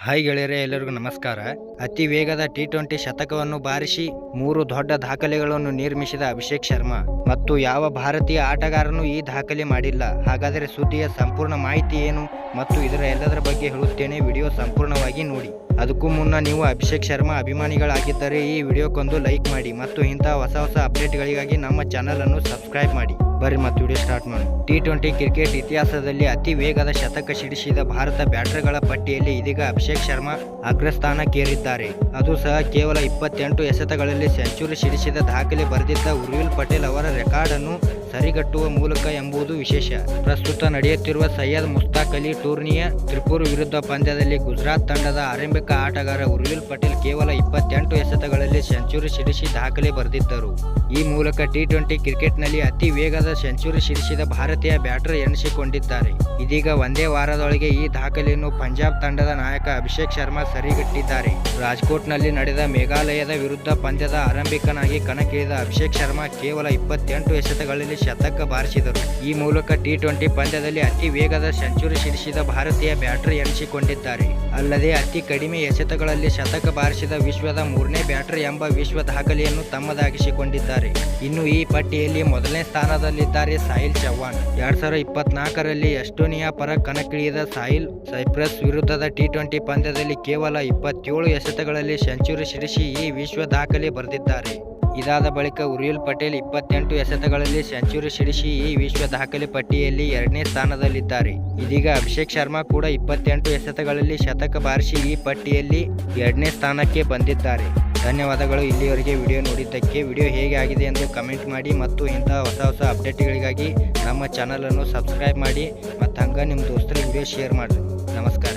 Hi ಗೆಳೆಯರೇ, ಎಲ್ಲರಿಗೂ ನಮಸ್ಕಾರ. ಅತಿ ವೇಗದ ಟಿ20 ಶತಕವನ್ನು ಬಾರಿಸಿ 3 ದೊಡ್ಡ ದಾಖಲೆಗಳನ್ನು ನಿರ್ಮಿಸಿದ ಅಭಿಷೇಕ್ ಶರ್ಮಾ ಮತ್ತು ಯಾವ ಭಾರತೀಯ ಆಟಗಾರನೂ ಈ ದಾಖಲೆ ಮಾಡಿಲ್ಲ. ಹಾಗಾದರೆ ಸುದ್ದಿಯ ಸಂಪೂರ್ಣ ಮಾಹಿತಿ ಏನು ಮತ್ತು ಇದರ ಎಲ್ಲದರ ಬಗ್ಗೆ ಹೇಳುತ್ತೇನೆ. ವಿಡಿಯೋ ಸಂಪೂರ್ಣವಾಗಿ ನೋಡಿ. ಅದಕ್ಕೂ ಮುನ್ನ ನೀವು ಅಭಿಷೇಕ್ ಶರ್ಮಾ ಅಭಿಮಾನಿಗಳಾಗಿದ್ದರೆ ಈ ವಿಡಿಯೋಕ್ಕೊಂದು ಲೈಕ್ ಮಾಡಿ ಮತ್ತು ಇಂತಹ ಹೊಸ ಅಪ್ಡೇಟ್ಗಳಿಗಾಗಿ ನಮ್ಮ ಚಾನಲ್ ಅನ್ನು ಸಬ್ಸ್ಕ್ರೈಬ್ ಮಾಡಿ. ಬರ್ರಿ ಮತ್ತು ವಿಡಿಯೋ ಸ್ಟಾರ್ಟ್ ಮಾಡಿ. ಟಿ20 ಕ್ರಿಕೆಟ್ ಇತಿಹಾಸದಲ್ಲಿ ಅತಿ ವೇಗದ ಶತಕ ಸಿಡಿಸಿದ ಭಾರತ ಬ್ಯಾಟರ್ಗಳ ಪಟ್ಟಿಯಲ್ಲಿ ಇದೀಗ ಅಭಿಷೇಕ್ ಶರ್ಮಾ ಅಗ್ರಸ್ಥಾನಕ್ಕೇರಿದ್ದಾರೆ. ಅದು ಸಹ ಕೇವಲ 28 ಎಸೆತಗಳಲ್ಲಿ ಸೆಂಚುರಿ ಸಿಡಿಸಿದ ದಾಖಲೆ ಬರೆದಿದ್ದ ಉರ್ವಿಲ್ ಪಟೇಲ್ ಅವರ ರೆಕಾರ್ಡ್ ಅನ್ನು ಸರಿಗಟ್ಟುವ ಮೂಲಕ ಎಂಬುದು ವಿಶೇಷ. ಪ್ರಸ್ತುತ ನಡೆಯುತ್ತಿರುವ ಸೈಯದ್ ಮುಸ್ತಾಕ್ ಅಲಿ ಟೂರ್ನಿಯ ತ್ರಿಪುರ ವಿರುದ್ಧ ಪಂದ್ಯದಲ್ಲಿ ಗುಜರಾತ್ ತಂಡದ ಆರಂಭಿಕ ಆಟಗಾರ ಉರ್ವಿಲ್ ಪಟೇಲ್ ಕೇವಲ 28 ಎಸೆತಗಳಲ್ಲಿ ಸೆಂಚುರಿ ಸಿಡಿಸಿ ದಾಖಲೆ ಬರೆದಿದ್ದರು. ಈ ಮೂಲಕ ಟಿ20 ಕ್ರಿಕೆಟ್ನಲ್ಲಿ ಅತಿ ವೇಗದ ಸೆಂಚುರಿ ಸಿಡಿಸಿದ ಭಾರತೀಯ ಬ್ಯಾಟರ್ ಎನಿಸಿಕೊಂಡಿದ್ದಾರೆ. ಇದೀಗ ಒಂದೇ ವಾರದೊಳಗೆ ಈ ದಾಖಲೆಯನ್ನು ಪಂಜಾಬ್ ತಂಡದ ನಾಯಕ ಅಭಿಷೇಕ್ ಶರ್ಮಾ ಸರಿಗಟ್ಟಿದ್ದಾರೆ. ರಾಜ್ಕೋಟ್ನಲ್ಲಿ ನಡೆದ ಮೇಘಾಲಯದ ವಿರುದ್ಧ ಪಂದ್ಯದ ಆರಂಭಿಕನಾಗಿ ಕಣಕ್ಕಿಳಿದ ಅಭಿಷೇಕ್ ಶರ್ಮಾ ಕೇವಲ 28 ಎಸೆತಗಳಲ್ಲಿ ಶತಕ ಬಾರಿಸಿದರು. ಈ ಮೂಲಕ ಟಿ20 ಪಂದ್ಯದಲ್ಲಿ ಅತಿ ವೇಗದ ಸೆಂಚುರಿ ಸಿಡಿಸಿದ ಭಾರತೀಯ ಬ್ಯಾಟರ್ ಎನಿಸಿಕೊಂಡಿದ್ದಾರೆ. ಅಲ್ಲದೆ ಅತಿ ಕಡಿಮೆ ಎಸೆತಗಳಲ್ಲಿ ಶತಕ ಬಾರಿಸಿದ ವಿಶ್ವದ 3ನೇ ಬ್ಯಾಟರ್ ಎಂಬ ವಿಶ್ವ ದಾಖಲೆಯನ್ನು ತಮ್ಮದಾಗಿಸಿಕೊಂಡಿದ್ದಾರೆ. ಇನ್ನು ಈ ಪಟ್ಟಿಯಲ್ಲಿ ಮೊದಲನೇ ಸ್ಥಾನದಲ್ಲಿದ್ದಾರೆ ಸಾಹಿಲ್ ಚೌಹಾಣ್. 2024ರಲ್ಲಿ ಎಸ್ಟೋನಿಯಾ ಪರ ಕಣಕ್ಕಿಳಿದ ಸಾಹಿಲ್ ಸೈಪ್ರಸ್ ವಿರುದ್ಧದ ಟಿ20 ಪಂದ್ಯದಲ್ಲಿ ಕೇವಲ 27 ಎಸೆತಗಳಲ್ಲಿ ಸೆಂಚುರಿ ಸಿಡಿಸಿ ಈ ವಿಶ್ವ ದಾಖಲೆ ಬರೆದಿದ್ದಾರೆ. ಇದಾದ ಬಳಿಕ ಉರ್ವಿಲ್ ಪಟೇಲ್ 28 ಎಸೆತಗಳಲ್ಲಿ ಸೆಂಚುರಿ ಸಿಡಿಸಿ ಈ ವಿಶ್ವ ದಾಖಲೆ ಪಟ್ಟಿಯಲ್ಲಿ 2ನೇ ಸ್ಥಾನದಲ್ಲಿದ್ದಾರೆ. ಇದೀಗ ಅಭಿಷೇಕ್ ಶರ್ಮಾ ಕೂಡ 28 ಎಸೆತಗಳಲ್ಲಿ ಶತಕ ಬಾರಿಸಿ ಈ ಪಟ್ಟಿಯಲ್ಲಿ 2ನೇ ಸ್ಥಾನಕ್ಕೆ ಬಂದಿದ್ದಾರೆ. ಧನ್ಯವಾದಗಳು ಇಲ್ಲಿಯವರೆಗೆ ವಿಡಿಯೋ ನೋಡಿದ್ದಕ್ಕೆ. ವಿಡಿಯೋ ಹೇಗೆ ಆಗಿದೆ ಎಂದು ಕಮೆಂಟ್ ಮಾಡಿ ಮತ್ತು ಇಂತಹ ಹೊಸ ಅಪ್ಡೇಟ್ಗಳಿಗಾಗಿ ನಮ್ಮ ಚಾನಲನ್ನು ಸಬ್ಸ್ಕ್ರೈಬ್ ಮಾಡಿ ಮತ್ತು ಹಂಗೆ ನಿಮ್ಮ ದೋಸ್ತರಿಗೆ ವಿಡಿಯೋ ಶೇರ್ ಮಾಡಿರಿ. ನಮಸ್ಕಾರ.